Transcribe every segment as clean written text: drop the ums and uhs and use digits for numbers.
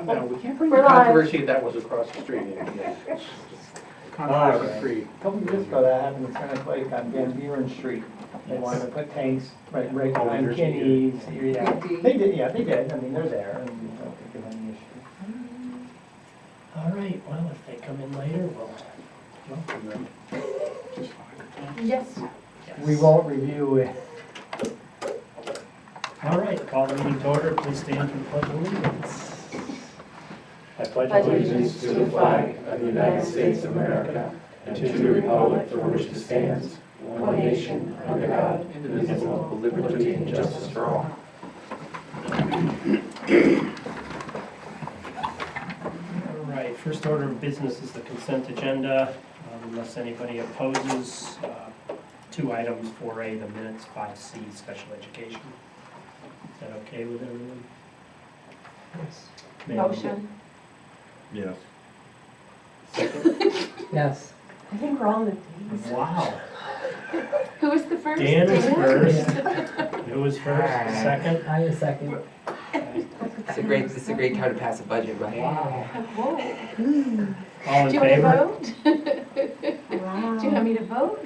No, we can't bring We're the live. controversy that was across the street. Controversy free. A couple of years ago, that happened in Santa Lake on Van Buren Street. They wanted to put tanks right behind energy, Kinney's. Yeah, Indeed. they did. Yeah, they did. I mean, they're there, and I don't think there's any issue. All right, well, if they come in later, we'll welcome them. Yes. Yes. We won't review it. All right, call the meeting to order. Please stand for the pledge of allegiance. I Pledge allegiance to the flag of the United States of America and to the republic for which it stands, one nation, under God, indivisible, with liberty and justice for all. All right, first order of business is the consent agenda. Unless anybody opposes, 2 items, 4A, the minutes, 5C, special education. Is that okay with everyone? Yes. Motion. Yes. Yes. I think we're all in the days. Wow. Who was the first? Dan is Dan? first. Who was first? Second? I a second. It's a great time to pass a budget, right? Wow. Whoa. All Do in you want me to favor? vote? Do you want me to vote?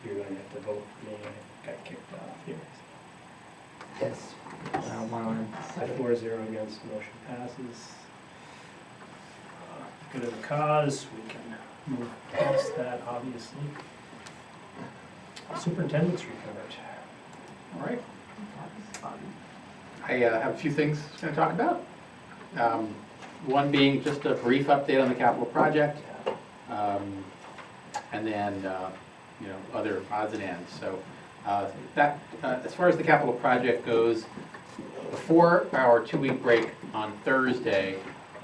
You're going to have to vote for me. I got kicked off here. Yes. At 4-0 against, the motion passes. Good of the cause, we can move past that, obviously. Superintendent's report. All right. I have a few things I'm going to talk about. One being just a brief update on the capital project, and then other odds and ends. So that as far as the capital project goes, before our 2-week break on Thursday,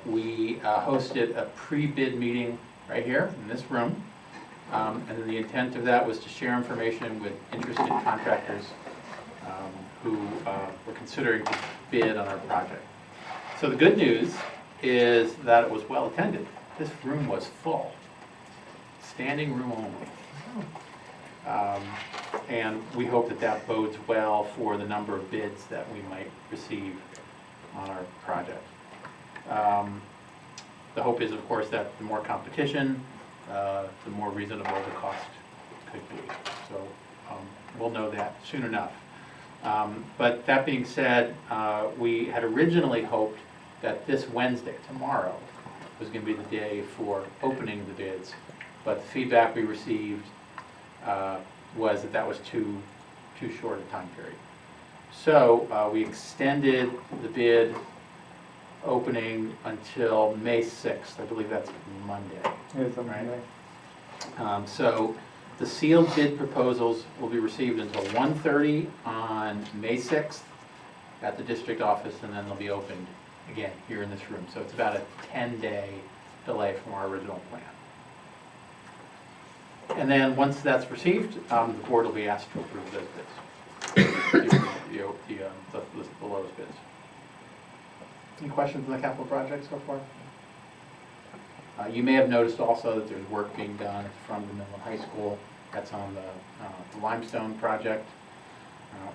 we hosted a pre-bid meeting right here in this room. And then the intent of that was to share information with interested contractors who were considering to bid on our project. So the good news is that it was well attended. This room was full, standing room only. And we hope that that bodes well for the number of bids that we might receive on our project. The hope is, of course, that the more competition, the more reasonable the cost could be. So we'll know that soon enough. But that being said, we had originally hoped that this Wednesday, tomorrow, was going to be the day for opening the bids. But the feedback we received was that that was too short a time period. So we extended the bid opening until May 6th. I believe that's Monday. Right. So the sealed bid proposals will be received until 1:30 on May 6th at the district office, and then they'll be opened again here in this room. So it's about a 10-day delay from our original plan. And then once that's received, the board will be asked to approve those bids, the lowest bids. Any questions on the capital project so far? You may have noticed also that there's work being done from the Midland High School. That's on the limestone project,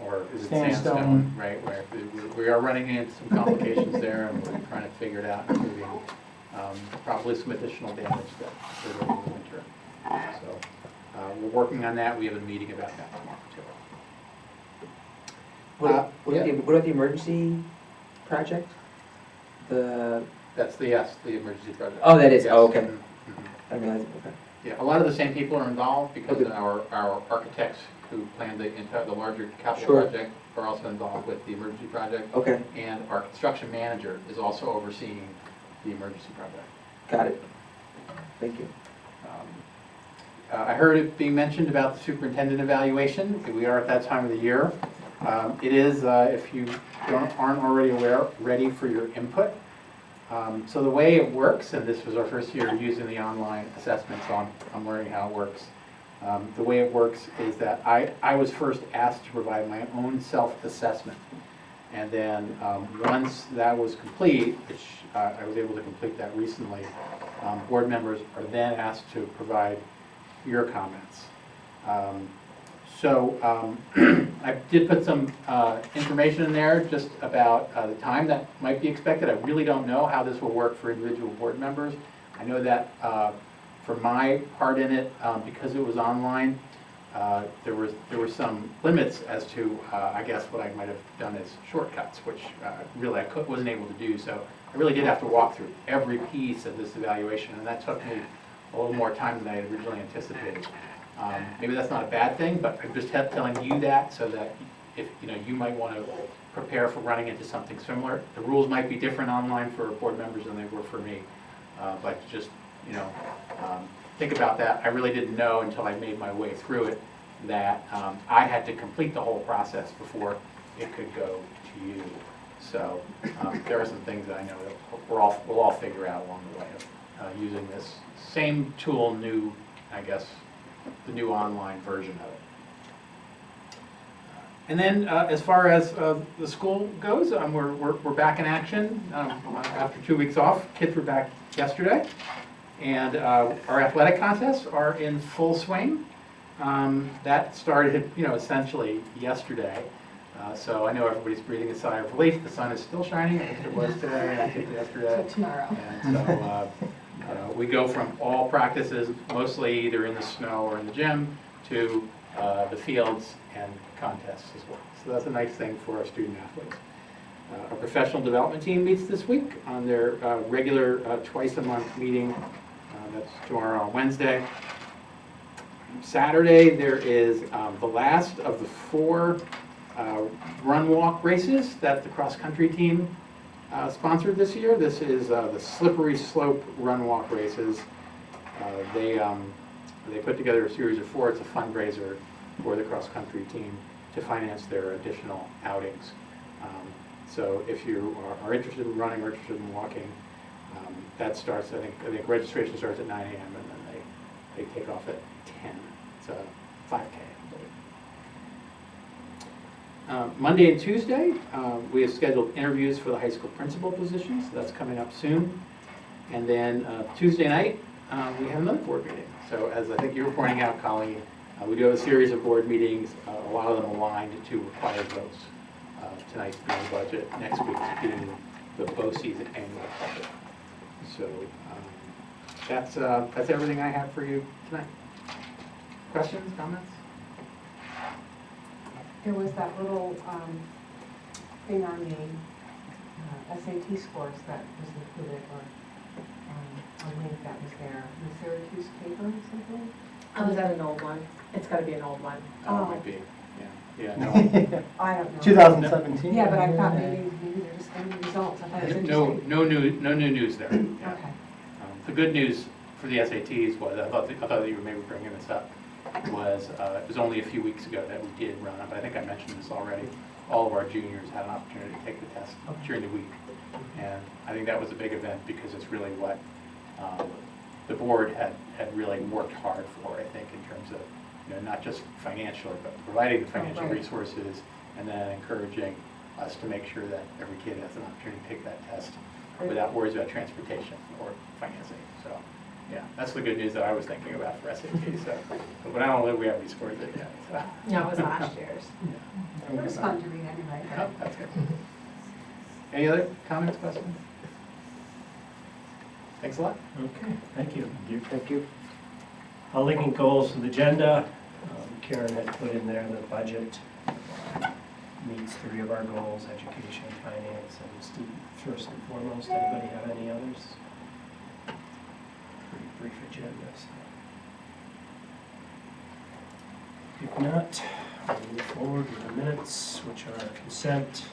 or is it sandstone? Right, where we are running into some complications there, and we're trying to figure it out, including probably some additional damage that occurred over the winter. So we're working on that. We have a meeting about that tomorrow too. What about the emergency project? That's the emergency project. Oh, that is. Yes. Oh, okay. Mhm. I realize. Okay. Yeah, a lot of the same people are involved because Okay. our architects who planned the larger capital Sure. project are also involved with the emergency project. Okay. And our construction manager is also overseeing the emergency project. Got it. Thank you. I heard it being mentioned about the superintendent evaluation. We are at that time of the year. It is, if you aren't already aware, ready for your input. So the way it works, and this was our first year using the online assessment, so I'm learning how it works. The way it works is that I was first asked to provide my own self-assessment. And then once that was complete, which I was able to complete that recently, board members are then asked to provide your comments. So I did put some information in there just about the time that might be expected. I really don't know how this will work for individual board members. I know that for my part in it, because it was online, there were some limits as to, I guess, what I might have done as shortcuts, which really I wasn't able to do. So I really did have to walk through every piece of this evaluation, and that took me a little more time than I had originally anticipated. Maybe that's not a bad thing, but I'm just telling you that so that if you might want to prepare for running into something similar. The rules might be different online for board members than they were for me, but just think about that. I really didn't know until I made my way through it that I had to complete the whole process before it could go to you. So there are some things that I know that we'll all figure out along the way of using this same tool, new, I guess, the new online version of it. And then as far as the school goes, we're back in action after 2 weeks off. Kids were back yesterday, and our athletic contests are in full swing. That started, essentially yesterday. So I know everybody's breathing a sigh of relief. The sun is still shining, as it was today, and I think yesterday. So tomorrow. And so we go from all practices, mostly either in the snow or in the gym, to the fields and contests as well. So that's a nice thing for our student athletes. Our professional development team meets this week on their regular twice-a-month meeting. That's tomorrow on Wednesday. Saturday, there is the last of the 4 run-walk races that the cross-country team sponsored this year. This is the Slippery Slope run-walk races. They put together a series of 4. It's a fundraiser for the cross-country team to finance their additional outings. So if you are interested in running or interested in walking, that starts, I think registration starts at 9 a.m. and then they take off at 10. It's a 5K, I believe. Monday and Tuesday, we have scheduled interviews for the high school principal positions. So that's coming up soon. And then Tuesday night, we have another board meeting. So as I think you were pointing out, Colleen, we do have a series of board meetings, a lot of them aligned to required votes. Tonight's being the budget, next week's being the BOCES annual budget. So that's everything I have for you tonight. Questions, comments? There was that little thing on the SAT scores that was included, or a link that was there. The Syracuse paper or something? Oh, is that an old one? It's gotta be an old one. Oh, it might be, yeah, no. I don't know. 2017. Yeah, but I thought maybe they're just ending results. I thought it was interesting. No new news there. Yeah. Okay. The good news for the SATs was, I thought that you were maybe bringing this up, was it was only a few weeks ago that we did run up. I think I mentioned this already. All of our juniors had an opportunity to take the test during the week. And I think that was a big event because it's really what the board had really worked hard for, I think, in terms of not just financially, but providing the financial resources and then encouraging us to make sure that every kid has an opportunity to take that test without worries about transportation or financing. So, yeah, that's the good news that I was thinking about for SAT. So, but I don't know if we have these scores in yet. So. No, it was last year's. It was fun to read anyway. Oh, that's good. Any other comments, questions? Thanks a lot. Okay, thank you. Thank you. Linking goals to the agenda. Karen had put in there the budget meets 3 of our goals: education, finance, and student first and foremost. Anybody have any others? Pretty brief agenda. So. If not, we'll move forward with the minutes, which are consent.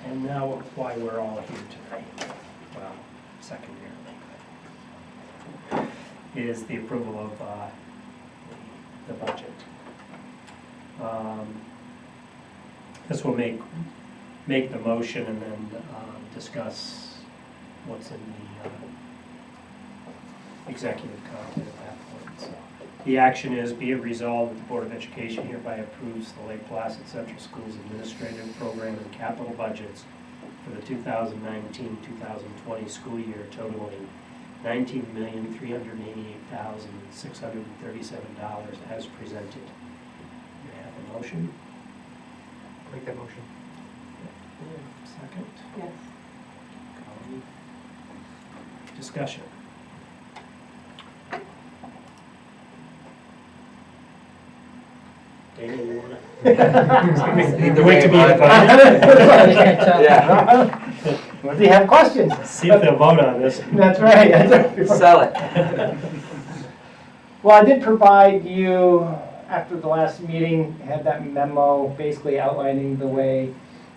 And now why we're all here tonight. Well, secondarily, is the approval of the budget. This will make the motion and then discuss what's in the executive content at that point. So the action is, be it resolved that the Board of Education hereby approves the Lake Placid Central Schools Administrative Program and capital budgets for the 2019-2020 school year totaling $19,388,637 as presented. May I have a motion? Make that motion. Second? Yes. Colleen? Discussion. Dana, you want Either Wait way, to be but- invited. Yeah, What do you have questions? See if they'll vote on this. That's right. That's right. sell it. Well, I did provide you, after the last meeting, had that memo basically outlining the way,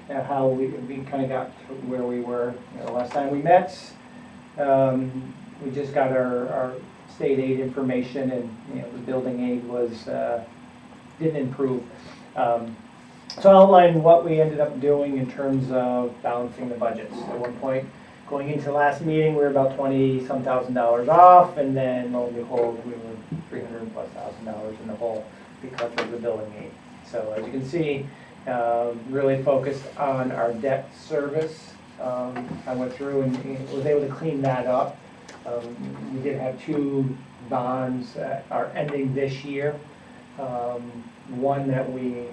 how we kind of got to where we were, last time we met. We just got our state aid information, and, the building aid was, didn't improve. So I'll outline what we ended up doing in terms of balancing the budgets. At one point, going into the last meeting, we were about $20-some thousand off, and then lo and behold, we were $300,000+ in the hole because of the building aid. So as you can see, really focused on our debt service. I went through and was able to clean that up. We did have 2 bonds that are ending this year. One that we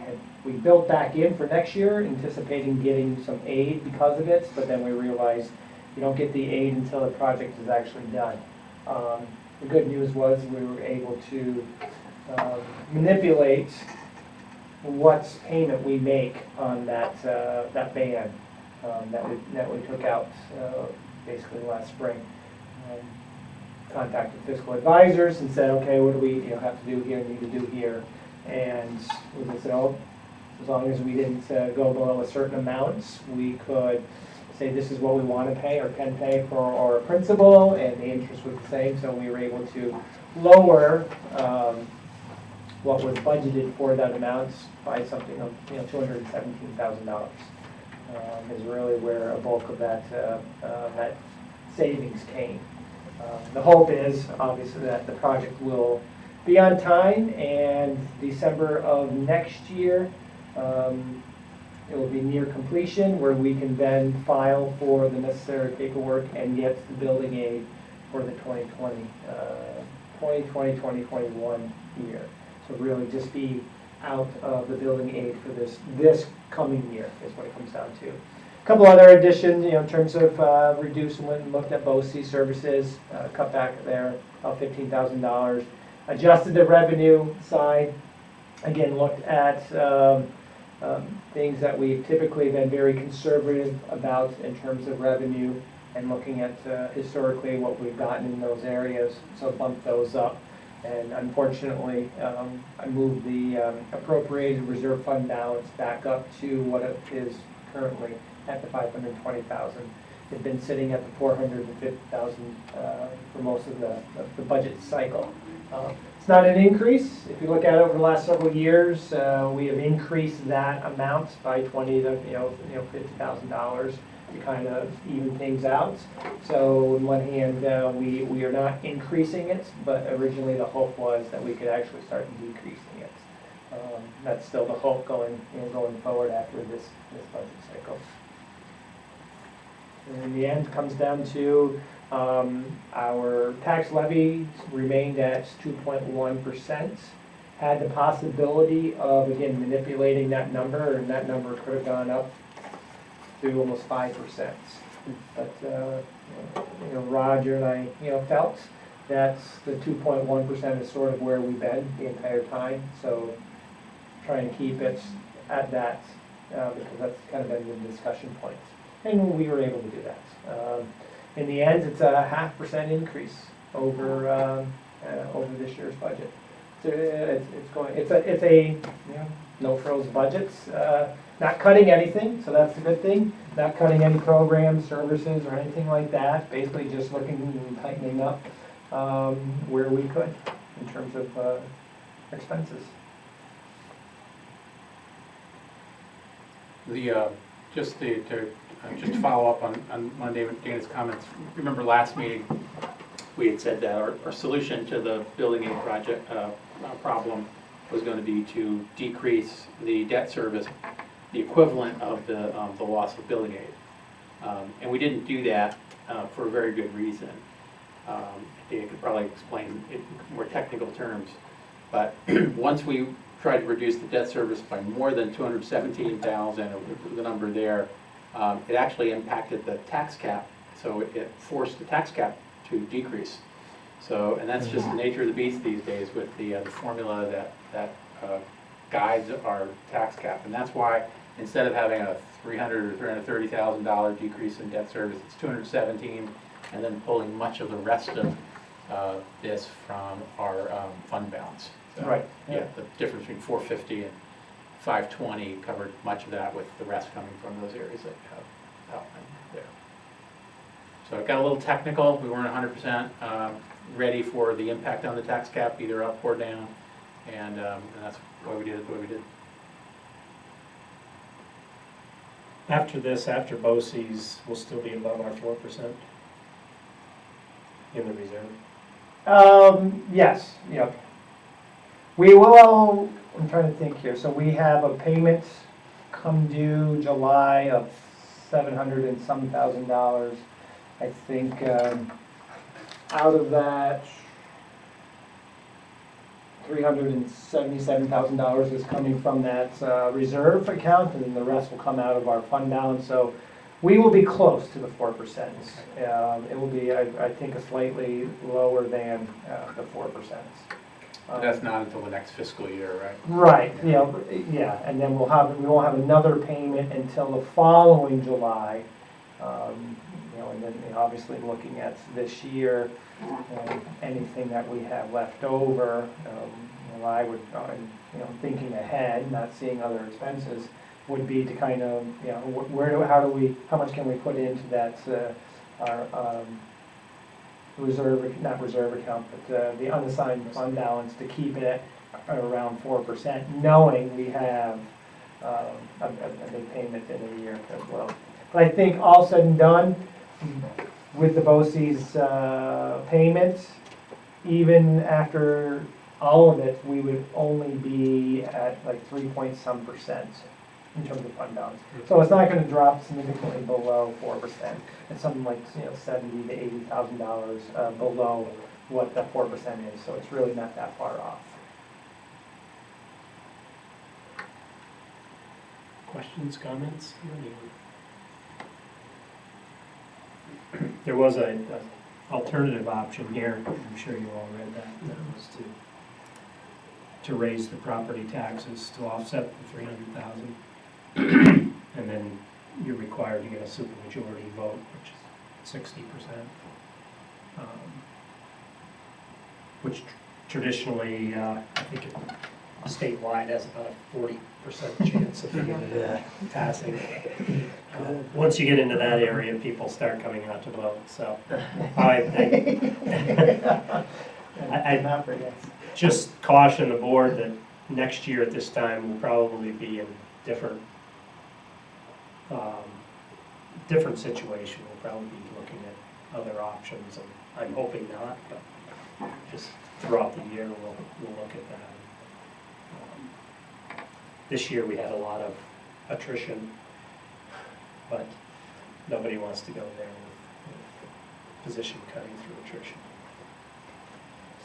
built back in for next year, anticipating getting some aid because of it, but then we realized you don't get the aid until the project is actually done. The good news was we were able to manipulate what payment we make on that ban that we took out basically last spring. Contacted fiscal advisors and said, okay, what do we have to do here, need to do here? And we said, oh, as long as we didn't go below a certain amount, we could say this is what we want to pay or can pay for our principal, and the interest was the same. So we were able to lower what was budgeted for that amount by something of $217,000. Is really where a bulk of that savings came. The hope is obviously that the project will be on time, and December of next year it will be near completion, where we can then file for the necessary paperwork and get the building aid for the 2020-2021 year. So really just be out of the building aid for this coming year is what it comes down to. A couple other additions, in terms of reducing, went and looked at BOCES services, cut back there of $15,000. Adjusted the revenue side, again, looked at things that we've typically been very conservative about in terms of revenue, and looking at historically what we've gotten in those areas, so bumped those up. And unfortunately, I moved the appropriated reserve fund balance back up to what it is currently at the $520,000. It's been sitting at the $450,000 for most of the budget cycle. It's not an increase. If you look at it over the last several years, we have increased that amount by $20,000 to $50,000 to kind of even things out. So on one hand, we are not increasing it, but originally the hope was that we could actually start decreasing it. That's still the hope going forward after this budget cycle. And in the end, it comes down to our tax levy remained at 2.1%. Had the possibility of, again, manipulating that number, and that number could have gone up to almost 5%. But Roger and I, felt that the 2.1% is sort of where we've been the entire time. So trying to keep it at that because that's kind of been the discussion point, and we were able to do that. In the end, it's a 0.5% increase over this year's budget. So it's a no frills budget. Not cutting anything, so that's a good thing. Not cutting any programs, services, or anything like that. Basically just looking and tightening up where we could in terms of expenses. Just to follow up on Monday with Dana's comments, remember last meeting, we had said that our solution to the building aid project problem was going to be to decrease the debt service, the equivalent of the loss of building aid. And we didn't do that for a very good reason. Dan could probably explain it in more technical terms. But once we tried to reduce the debt service by more than 217,000, the number there, it actually impacted the tax cap. So it forced the tax cap to decrease. So, and that's just the nature of the beast these days with the formula that guides our tax cap. And that's why instead of having a $300,000 or $330,000 decrease in debt service, it's 217, and then pulling much of the rest of this from our fund balance. So, Right. Yeah, the difference between 450 and 520 covered much of that, with the rest coming from those areas that you have outlined there. So it got a little technical. We weren't 100% ready for the impact on the tax cap, either up or down, and that's why we did it the way we did. After this, after BOCES, we'll still be above our 4% in the reserve. Yes, yep. We will, I'm trying to think here, so we have a payment come due July of 700 and some thousand dollars. I think out of that, $377,000 is coming from that reserve account, and then the rest will come out of our fund balance. So we will be close to the 4%. It will be, I think, a slightly lower than the 4%. But that's not until the next fiscal year, right? Right, yeah, and then we won't have another payment until the following July. And then obviously looking at this year, anything that we have left over, I would, thinking ahead, not seeing other expenses, would be to kind of, how much can we put into that, our reserve, not reserve account, but the unassigned fund balance to keep it at around 4%, knowing we have a big payment in a year as well. But I think all said and done, with the BOCES payment, even after all of it, we would only be at like 3-point-some% in terms of fund balance. So it's not going to drop significantly below 4%. It's something like $70,000 to $80,000 below what the 4% is. So it's really not that far off. Questions, comments? There was an alternative option here, I'm sure you all read that was to raise the property taxes to offset the 300,000. And then you're required to get a supermajority vote, which is 60%. Which traditionally, I think statewide has about a 40% chance of passing. Once you get into that area, people start coming out to vote, so. I just caution the board that next year at this time will probably be in different situation. We'll probably be looking at other options, and I'm hoping not, but just throughout the year we'll look at that. This year we had a lot of attrition, but nobody wants to go there with position cutting through attrition.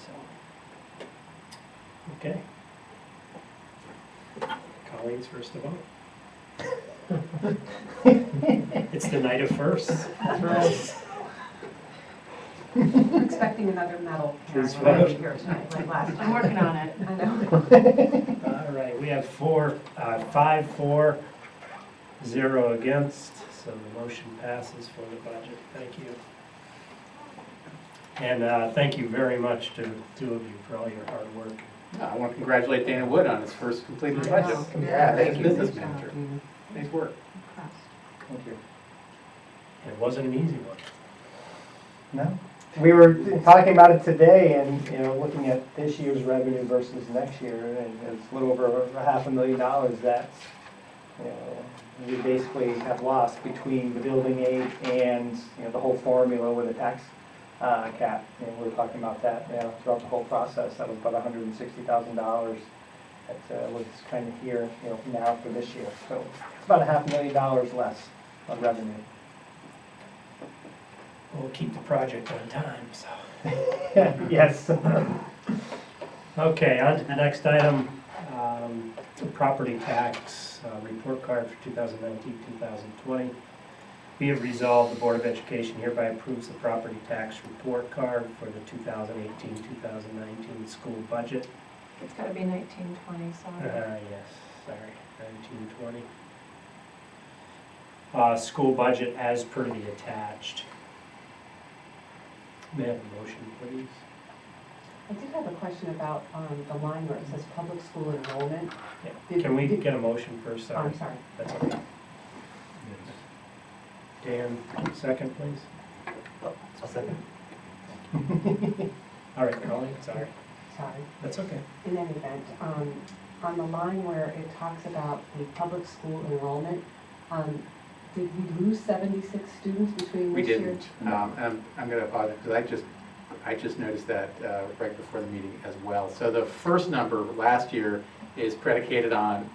So, okay. Colleen's first to vote. It's the night of firsts. That's right. I'm expecting another medal. Please Karen, vote. here tonight, like last I'm time. working on it. I know. All right, we have 5 for, 0 against, so the motion passes for the budget. Thank you. And thank you very much to the two of you for all your hard work. I want to congratulate Dana Wood on his first completed budget. Yeah, thank you. Business manager. Nice work. Impressed. Thank you. It wasn't an easy one. No. We were talking about it today, and looking at this year's revenue versus next year, and it's a little over $500,000 that we basically have lost between the building aid and the whole formula with the tax cap. We were talking about that throughout the whole process. That was about $160,000 that was kind of here now for this year. So it's about $500,000 less of revenue. We'll keep the project on time, so. Yes. Okay, on to the next item, the property tax report card for 2019-2020. Be it resolved, the Board of Education hereby approves the property tax report card for the 2018-2019 school budget. It's gotta be 1920, sorry. Yes, sorry, 1920. School budget as per the attached. May I have a motion, please? I did have a question about the line where it says public school enrollment. Yeah. Did- Can we did- get a motion first? Oh, Sorry. I'm sorry. That's okay. Dan, second, please. I'll second. All right, Colleen, sorry. Sorry. That's okay. In any event, on the line where it talks about the public school enrollment, did we lose 76 students between We this year? didn't. I'm going to apologize because I just noticed that right before the meeting as well. So the first number last year is predicated on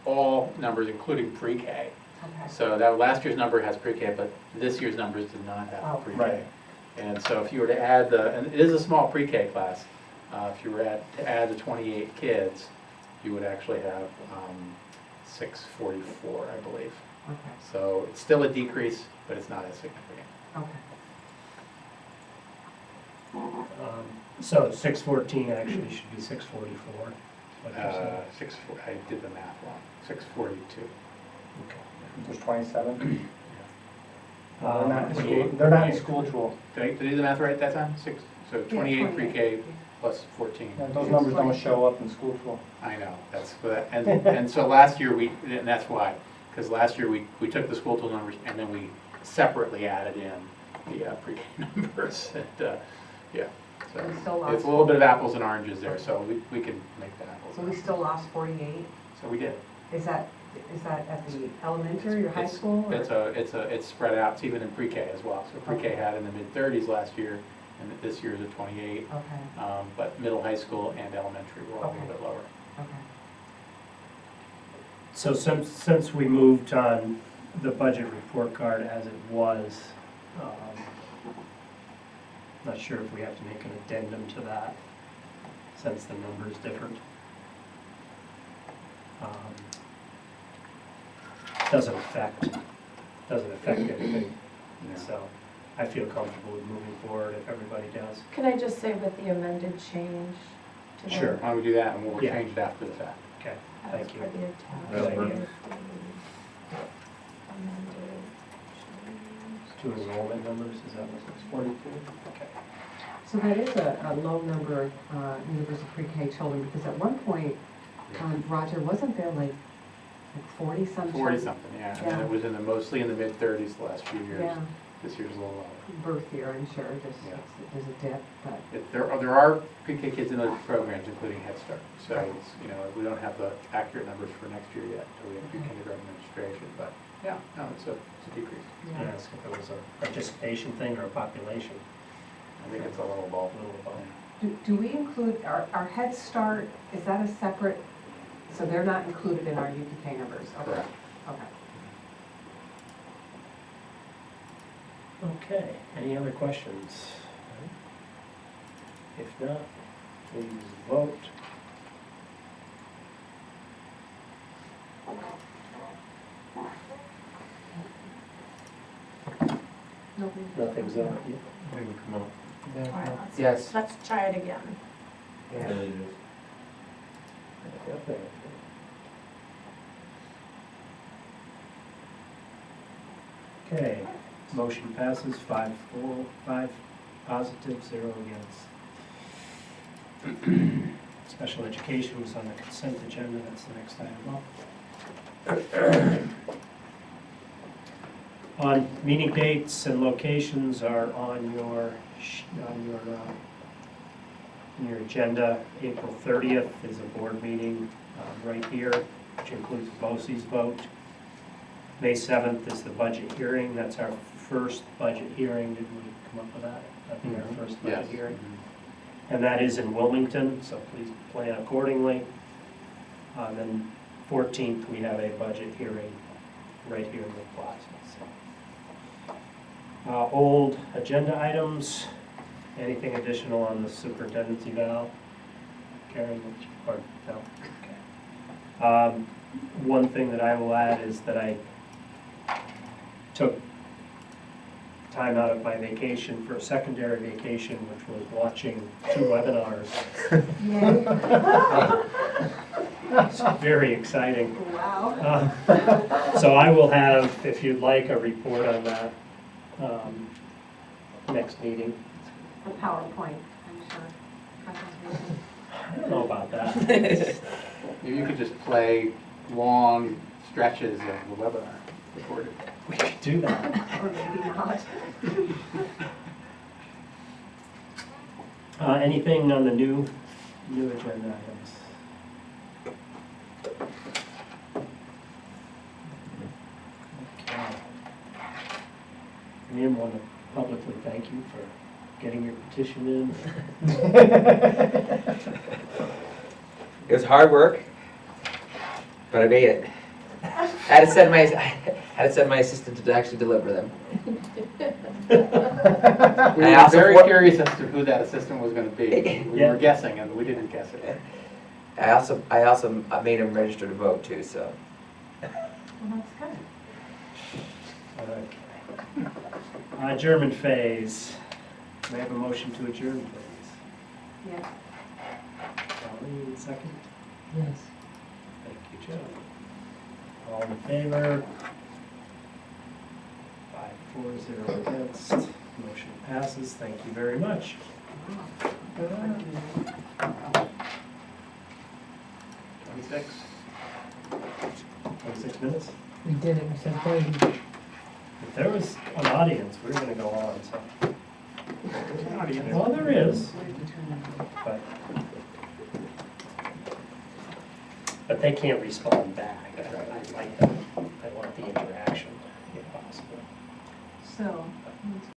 all numbers, including pre-K. Okay. So that last year's number has pre-K, but this year's numbers did not have Oh, pre-K. right. And so if you were to add and it is a small pre-K class, if you were to add the 28 kids, you would actually have 644, I believe. Okay, So it's still a decrease, but it's not as significant. okay. So 614 actually should be 644. What you're saying. I did the math wrong, 642. Okay. There's 27. They're Um, not in school, they're not in school tool. Did I do the math right that time? So 28 Yeah, pre-K plus 14. Yeah, those numbers don't show up in school tool. I know, and so last year and that's why, because last year we took the school tool numbers and then we separately added in the pre-K numbers. And, yeah, so We still lost it's a little bit of apples and oranges there, so we can make that apples. So and we still lost 48? So we did. Is that at the elementary or high school? or- It's spread out, it's even in pre-K as well. So pre-K Okay. had in the mid-30s last year, and this year is at 28. Okay, But middle, high school, and elementary were all a little Okay. bit lower. okay. So since we moved on the budget report card as it was, not sure if we have to make an addendum to that, since the number is different. Doesn't affect anything, Yeah. so I feel comfortable with moving forward if everybody does. Can I just say with the amended change to the? Sure, why don't we do that, and we'll Yeah. change it after the fact. Okay, As thank you. per the attached. Good idea. Amended change. Two enrollment numbers, is that what it's 42? Okay. So that is a low number of universal pre-K children, because at one point, Roger, wasn't there like 40-some? 40-something, yeah. And Yeah. it was mostly in the mid-30s the last few years. Yeah, This year's a little lower. birth year, I'm sure, Yeah. there's a dip, but, There are pre-K kids in those programs, including Head Start. So Right. it's, we don't have the accurate numbers for next year yet, until we have pre-kindergarten registration. But yeah, no, it's a decrease. Yeah, ask if it was a participation thing or a population. I think it's a little above. A little above. do we include, our Head Start, is that a separate, so they're not included in our UPK numbers? Okay. Correct. Okay. Okay, any other questions? If not, please vote. Nobody? Nothing's up. All right, Yes. let's try it again. Okay, motion passes 5 positive, 0 against. Special education was on the consent agenda, that's the next item up. On meeting dates and locations are on your in your agenda. April 30th is a board meeting right here, which includes BOCES vote. May 7th is the budget hearing. That's our first budget hearing. Did we come up with that? That'd be our first budget Yes. hearing. And that is in Wilmington, so please plan accordingly. Then 14th, we have a budget hearing right here in the plaza. So Old agenda items, anything additional on the superintendent's eval? Karen, or no? Okay. One thing that I will add is that I took time out of my vacation for a secondary vacation, which was watching 2 webinars. It's very exciting. Wow. So I will have, if you'd like, a report on that next meeting. A PowerPoint, I'm sure, presentation. I don't know about that. Maybe you could just play long stretches of the webinar recorded. We could do that. Or maybe not. Anything on the new agenda items? Okay. Liam, want to publicly thank you for getting your petition in. It was hard work, but I made it. I had to send my assistant to actually deliver them. We I were also very for- curious as to who that assistant was going to be. We Yeah. were guessing, and we didn't guess it. I also made him register to vote too, so. Well, that's good. Okay. Adjournment phase. May I have a motion to adjourn, please? Yes. Colleen, second. Yes. Thank you, Joe. All in favor? 5-4-0 against. Motion passes. Thank you very much. 26. 26 minutes. We did it, we said 30. If there was an audience, we were going to go on, so. Well, there is, but they can't respond back. I like that. I want the interaction if possible. So,